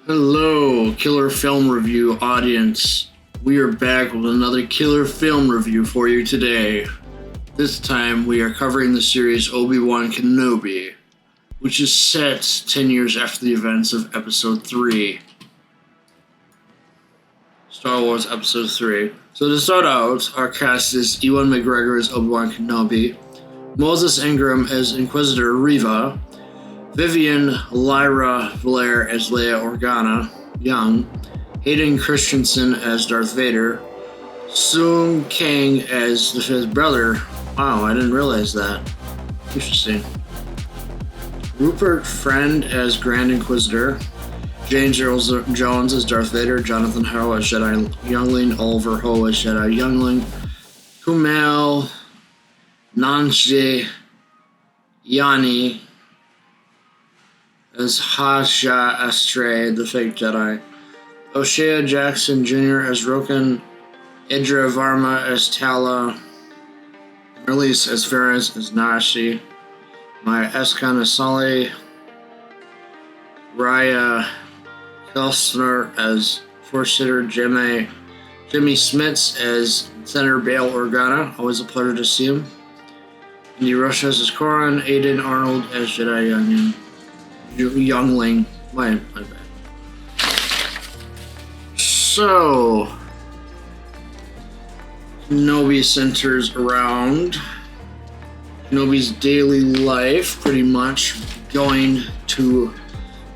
Hello, Killer Film Review audience. We are back with another Killer Film Review for you today. This time we are covering the series Obi-Wan Kenobi, which is set 10 years after the events of Episode 3. Star Wars Episode 3. So to start out, our cast is Ewan McGregor as Obi-Wan Kenobi, Moses Ingram as Inquisitor Reva, Vivian Lyra Blair as Leia Organa Young, Hayden Christensen as Darth Vader, Sung Kang as the fifth brother. Wow, I didn't realize that. Interesting. Rupert Friend as Grand Inquisitor, James Earl Jones as Darth Vader, Jonathan Ho as Jedi Youngling, Oliver Ho as Jedi Youngling, Kumail Nanjiani as Hasha Astray, the fake Jedi, O'Shea Jackson Jr. as Roken, Idra Varma as Tala, Release as Ferris as Nashi, Maya Eskan as Sully, Raya Kelstner as Force Sitter, Jimmy Smits as Senator Bail Organa, always a pleasure to see him, Andy Rush as Koran, Aiden Arnold as Jedi Youngling. My bad. So, Kenobi centers around Kenobi's daily life, pretty much going to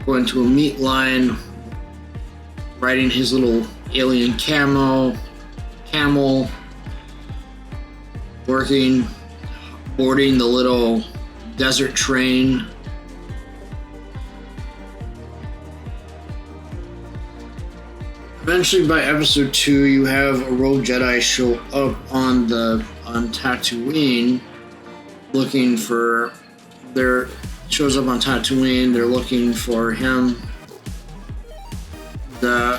a meat line, riding his little alien camel, boarding the little desert train. Eventually, by episode 2, you have a rogue Jedi show up on Tatooine, shows up on Tatooine. They're looking for him. The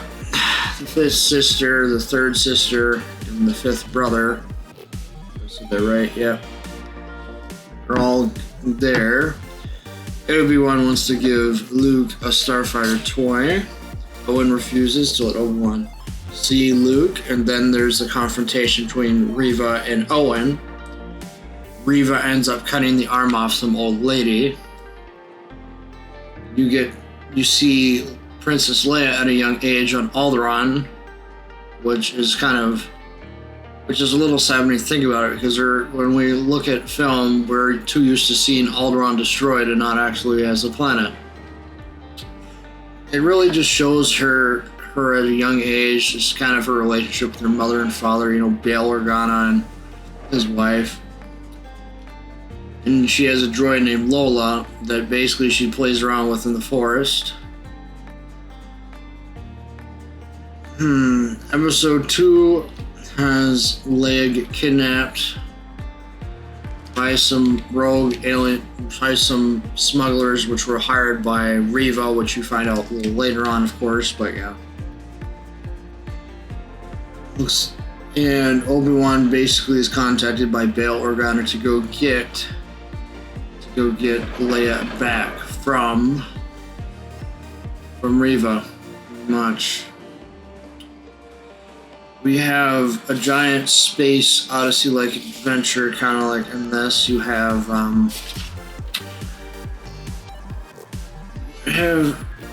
fifth sister, the third sister, and the fifth brother. I said that right? Yeah. They're all there. Obi-Wan wants to give Luke a starfighter toy. Owen refuses to let Obi-Wan see Luke, and then there's a confrontation between Reva and Owen. Reva ends up cutting the arm off some old lady. You see Princess Leia at a young age on Alderaan, which is a little sad when you think about it, because when we look at film, we're too used to seeing Alderaan destroyed and not actually as a planet. It really just shows her at a young age, just kind of her relationship with her mother and father, Bail Organa and his wife. And she has a droid named Lola that basically she plays around with in the forest. Episode 2 has Leia get kidnapped by some smugglers, which were hired by Reva, which you find out a little later on, of course, but yeah. And Obi-Wan basically is contacted by Bail Organa to go get Leia back from Reva, pretty much. We have a giant space Odyssey-like adventure, kind of like in this. You have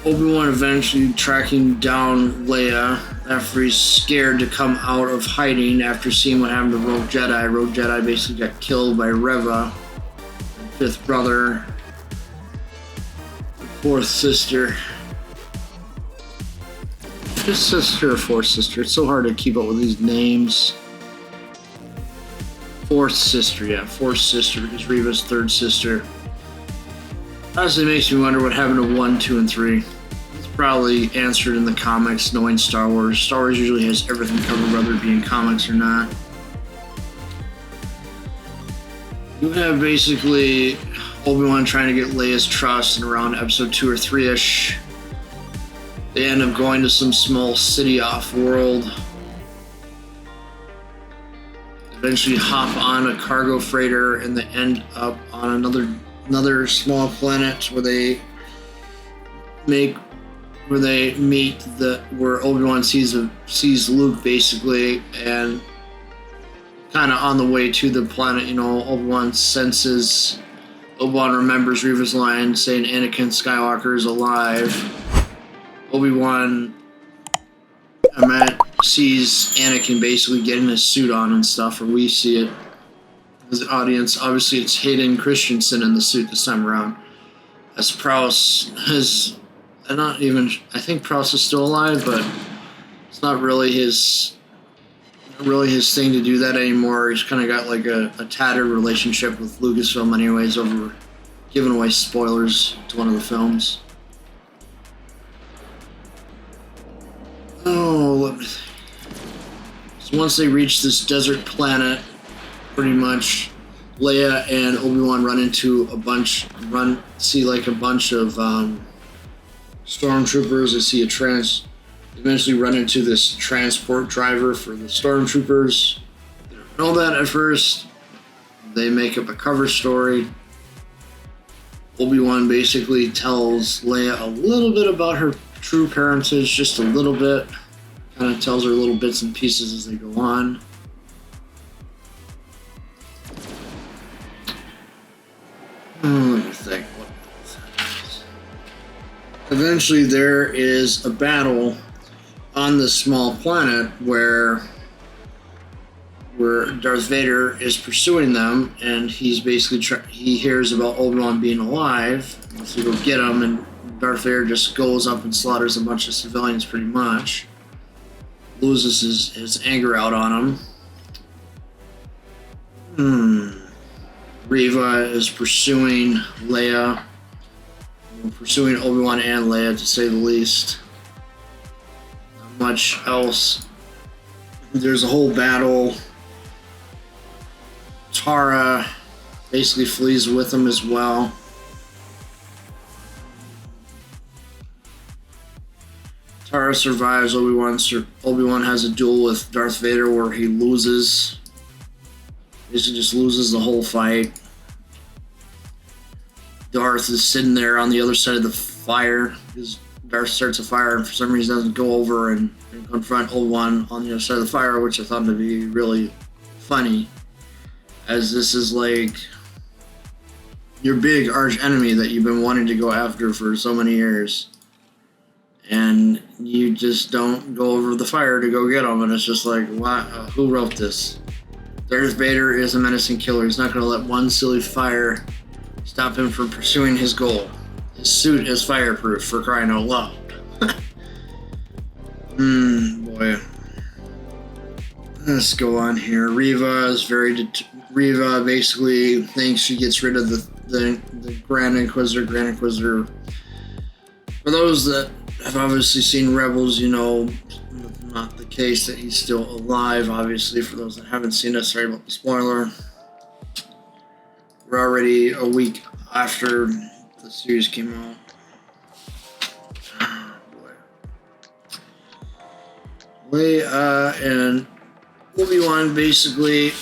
Obi-Wan eventually tracking down Leia after he's scared to come out of hiding after seeing what happened to Rogue Jedi. Rogue Jedi basically got killed by Reva, fifth brother, fourth sister. Fifth sister or fourth sister? It's so hard to keep up with these names. Fourth sister, is Reva's third sister. Honestly, makes me wonder what happened to 1, 2, and 3. It's probably answered in the comics, knowing Star Wars. Star Wars usually has everything covered, whether it be in comics or not. You have basically Obi-Wan trying to get Leia's trust, and around episode 2 or 3-ish, they end up going to some small city off-world. Eventually hop on a cargo freighter, and they end up on another small planet where they make where they meet where Obi-Wan sees Luke basically, and kind of on the way to the planet. You know, Obi-Wan remembers Reva's line saying Anakin Skywalker is alive. Obi-Wan sees Anakin basically getting his suit on and stuff, or we see it as an audience. Obviously, it's Hayden Christensen in the suit this time around. As Prowse has, I think Prowse is still alive, but it's not really his thing to do that anymore. He's kind of got like a tattered relationship with Lucasfilm anyways, over giving away spoilers to one of the films. Oh, let me think. So once they reach this desert planet, pretty much Leia and Obi-Wan see like a bunch of stormtroopers. They see eventually run into this transport driver for the stormtroopers. They don't know that at first. They make up a cover story. Obi-Wan basically tells Leia a little bit about her true parentage, just a little bit. Kind of tells her little bits and pieces as they go on. Let me think. Eventually, there is a battle on this small planet where Darth Vader is pursuing them, and he's basically he hears about Obi-Wan being alive, so he go get him, and Darth Vader just goes up and slaughters a bunch of civilians, pretty much. Loses his anger out on him. Reva is pursuing Leia, pursuing Obi-Wan and Leia, to say the least. Not much else. There's a whole battle. Tara basically flees with him as well. Tara survives. Obi-Wan has a duel with Darth Vader where he loses. Basically just loses the whole fight. Darth is sitting there on the other side of the fire because Darth starts a fire and for some reason doesn't go over and confront Obi-Wan on the other side of the fire, which I thought to be really funny, as this is like your big arch enemy that you've been wanting to go after for so many years, and you just don't go over the fire to go get him, and it's just like, what? Who wrote this? Darth Vader is a menacing killer. He's not going to let one silly fire stop him from pursuing his goal. His suit is fireproof, for crying out loud. Boy. Let's go on here. Reva basically thinks she gets rid of the Grand Inquisitor. For those that have obviously seen Rebels, you know, not the case that he's still alive. Obviously, for those that haven't seen it, sorry about the spoiler. We're already a week after the series came out. Oh, boy. Leia and Obi-Wan basically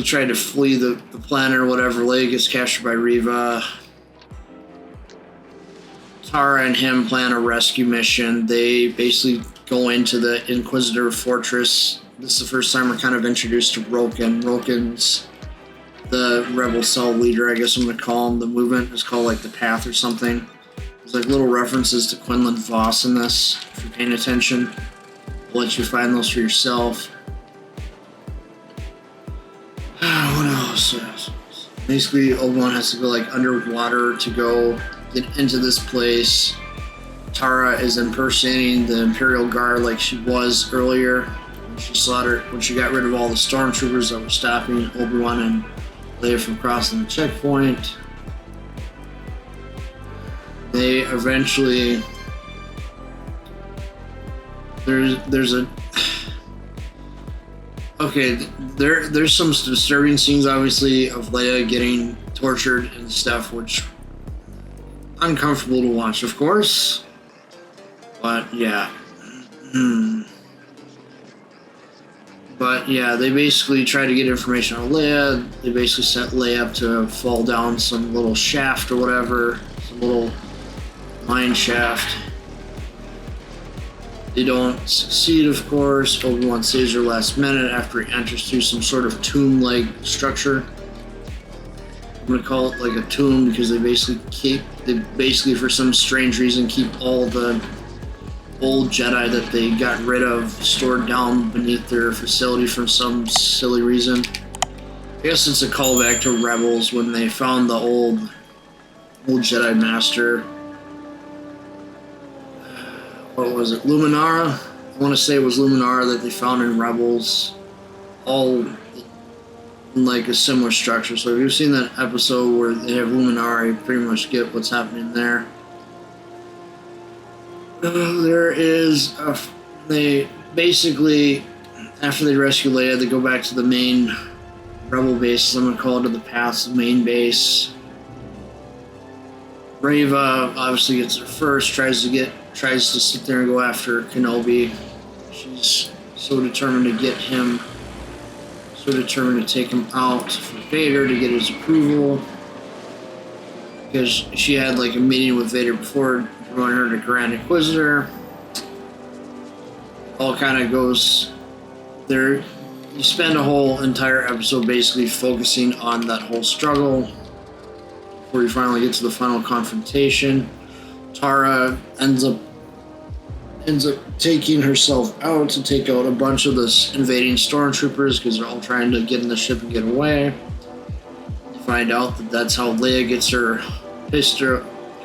tried to flee the planet or whatever. Leia gets captured by Reva. Tara and him plan a rescue mission. They basically go into the Inquisitor Fortress. This is the first time we're kind of introduced to Roken. Roken's the rebel cell leader, I guess I'm going to call him. The movement is called like the Path or something. There's like little references to Quinlan Voss in this, if you're paying attention. I'll let you find those for yourself. What else? Basically, Obi-Wan has to go like underwater to go get into this place. Tara is impersonating the Imperial Guard like she was earlier when she got rid of all the stormtroopers that were stopping Obi-Wan and Leia from crossing the checkpoint. They eventually there's some disturbing scenes, obviously, of Leia getting tortured and stuff, which uncomfortable to watch, of course. But yeah. But yeah, they basically try to get information on Leia. They basically set Leia up to fall down some little shaft or whatever, some little mine shaft. They don't succeed, of course. Obi-Wan saves her last minute after he enters through some sort of tomb-like structure. I'm gonna call it like a tomb because they basically for some strange reason keep all the old Jedi that they got rid of stored down beneath their facility for some silly reason. I guess it's a callback to Rebels when they found the old Jedi Master. What was it? Luminara? I want to say it was Luminara that they found in Rebels. All in like a similar structure. So if you've seen that episode where they have Luminara, you pretty much get what's happening there. There is they basically, after they rescue Leia, they go back to the main Rebel base. I'm gonna call it to the past, the main base. Reva obviously gets her first, tries to sit there and go after Kenobi. She's so determined to get him, so determined to take him out for Vader to get his approval. Because she had like a meeting with Vader before promoting her to Grand Inquisitor. All kind of goes there. You spend a whole entire episode basically focusing on that whole struggle before you finally get to the final confrontation. Tara ends up taking herself out to take out a bunch of the invading stormtroopers because they're all trying to get in the ship and get away. You find out that that's how Leia gets her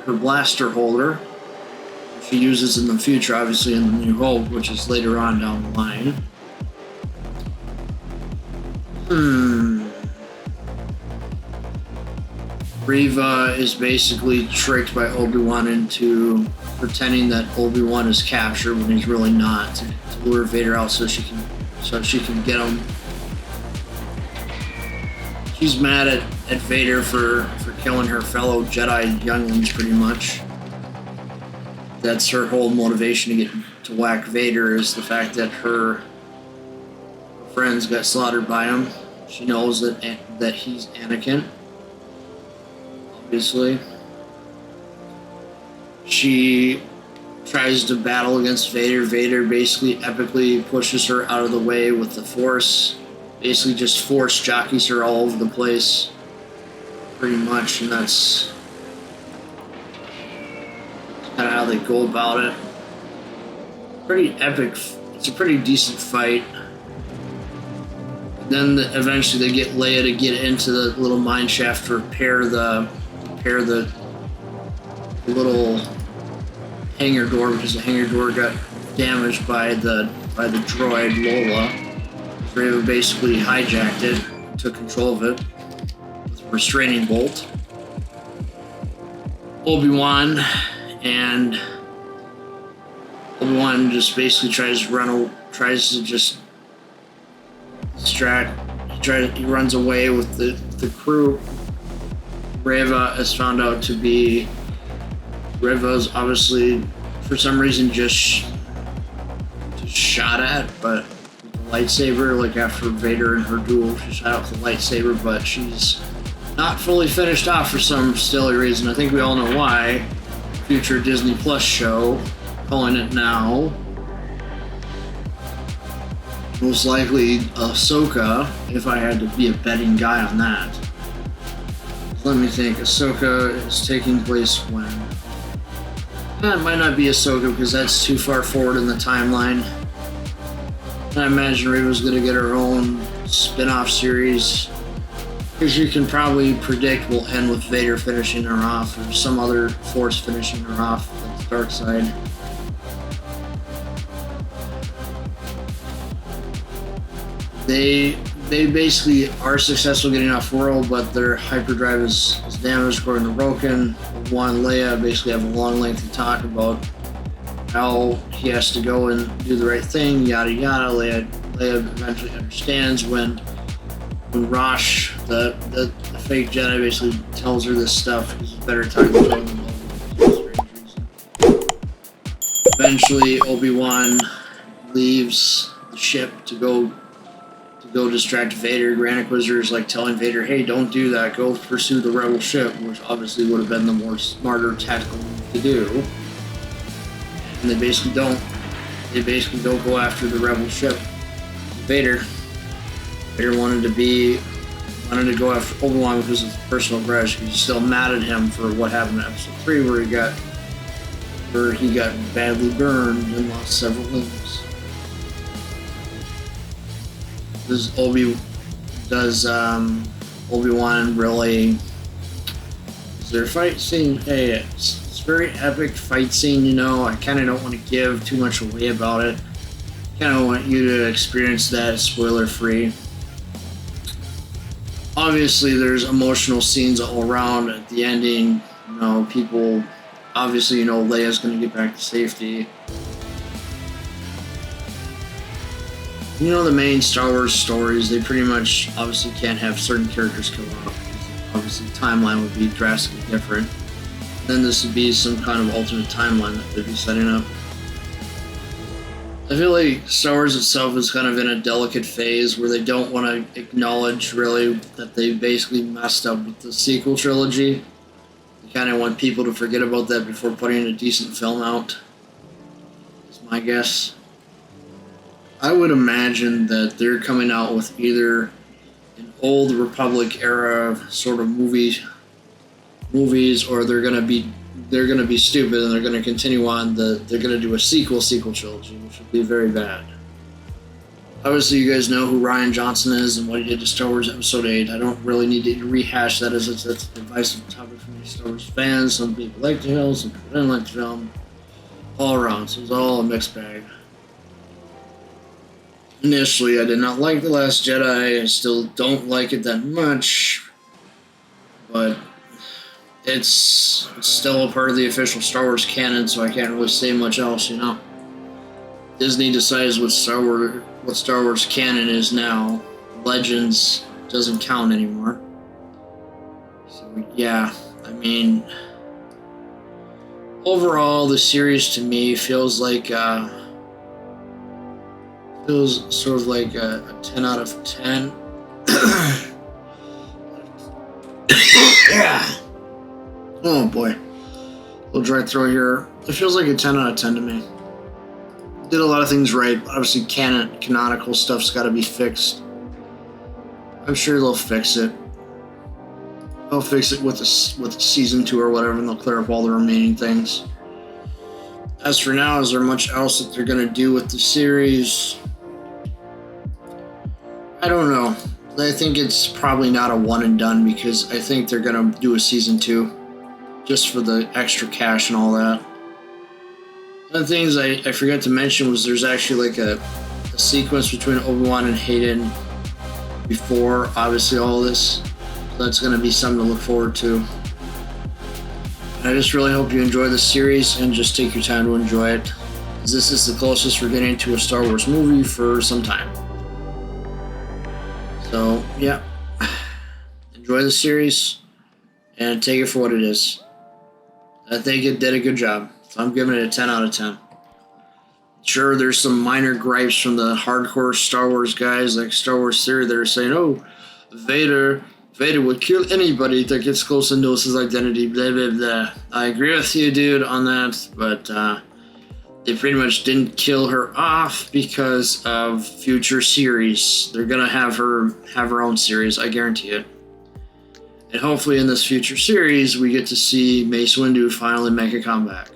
blaster holder. She uses in the future, obviously in the New Hope, which is later on down the line. Reva is basically tricked by Obi-Wan into pretending that Obi-Wan is captured when he's really not, to lure Vader out so she can get him. She's mad at Vader for killing her fellow Jedi younglings, pretty much. That's her whole motivation to whack Vader, is the fact that her friends got slaughtered by him. She knows that he's Anakin. Obviously. She tries to battle against Vader. Vader basically epically pushes her out of the way with the Force. Basically just Force jockeys her all over the place. Pretty much, and that's kind of how they go about it. Pretty epic. It's a pretty decent fight. Then eventually they get Leia to get into the little mine shaft to repair the little hangar door, because the hangar door got damaged by the droid Lola. Reva basically hijacked it, took control of it with a restraining bolt. Obi-Wan just basically tries to just distract. He runs away with the crew. Reva's obviously for some reason just shot at, but with the lightsaber, like after Vader and her duel, she shot out with the lightsaber, but she's not fully finished off for some silly reason. I think we all know why. Future Disney Plus show, calling it now. Most likely Ahsoka, if I had to be a betting guy on that. Let me think. Ahsoka is taking place when? It might not be Ahsoka because that's too far forward in the timeline. I imagine Reva's going to get her own spin-off series, because you can probably predict will end with Vader finishing her off or some other Force finishing her off, like the dark side. They basically are successful getting off world, but their hyperdrive is damaged according to Roken. Obi-Wan and Leia basically have a long lengthy talk about how he has to go and do the right thing, yada yada. Leia eventually understands when Rosh, the fake Jedi, basically tells her this stuff because it's better time to tell them all. Eventually, Obi-Wan leaves the ship to go go distract Vader. Grand Inquisitor is like telling Vader, hey, don't do that, go pursue the rebel ship, which obviously would have been the more smarter tactical move to do. And they basically don't go after the rebel ship. Vader wanted to go after Obi-Wan because of personal grudge. He's still mad at him for what happened in Episode 3, where he got badly burned and lost several limbs. Does Obi-Wan really? Is there a fight scene? Hey, it's a very epic fight scene. You know, I kind of don't want to give too much away about it. Kind of want you to experience that spoiler-free. Obviously, there's emotional scenes all around at the ending. You know, people. Obviously, you know, Leia's going to get back to safety. You know, the main Star Wars stories, they pretty much obviously can't have certain characters kill off. Obviously, the timeline would be drastically different. Then this would be some kind of alternate timeline that they'd be setting up. I feel like Star Wars itself is kind of in a delicate phase where they don't want to acknowledge, really, that they basically messed up with the sequel trilogy. They kind of want people to forget about that before putting a decent film out. That's my guess. I would imagine that they're coming out with either an old Republic era sort of movies, or they're gonna be stupid and they're gonna continue on they're gonna do a sequel trilogy, which would be very bad. Obviously, you guys know who Rian Johnson is and what he did to Star Wars Episode 8. I don't really need to rehash that, as it's a divisive topic for many Star Wars fans. Some people like the film, some people didn't like the film. All around, so it's all a mixed bag. Initially, I did not like The Last Jedi. I still don't like it that much. But it's still a part of the official Star Wars canon, so I can't really say much else, you know. Disney decides what Star Wars canon is now. Legends doesn't count anymore. So yeah, I mean, overall, the series to me feels sort of like a 10 out of 10. Yeah. Oh boy. Little dry throat here. It feels like a 10 out of 10 to me. Did a lot of things right. Obviously, canonical stuff's got to be fixed. I'm sure they'll fix it. They'll fix it with season 2 or whatever, and they'll clear up all the remaining things. As for now, is there much else that they're going to do with the series? I don't know. I think it's probably not a one and done, because I think they're going to do a season 2 just for the extra cash and all that. One of the things I forgot to mention was there's actually like a sequence between Obi-Wan and Hayden before, obviously, all this. So that's going to be something to look forward to. I just really hope you enjoy this series and just take your time to enjoy it, as this is the closest we're getting to a Star Wars movie for some time. So, yeah. Enjoy the series and take it for what it is. I think it did a good job. So I'm giving it a 10 out of 10. Sure, there's some minor gripes from the hardcore Star Wars guys, like Star Wars Theory, that are saying, oh, Vader would kill anybody that gets close and knows his identity, blah, blah, blah. I agree with you, dude, on that, but they pretty much didn't kill her off because of future series. They're going to have her own series, I guarantee it. And hopefully in this future series, we get to see Mace Windu finally make a comeback.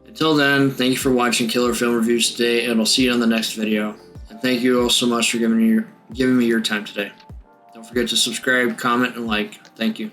Until then, thank you for watching Killer Film Reviews today, and I'll see you on the next video. And thank you all so much for giving me your time today. Don't forget to subscribe, comment, and like. Thank you.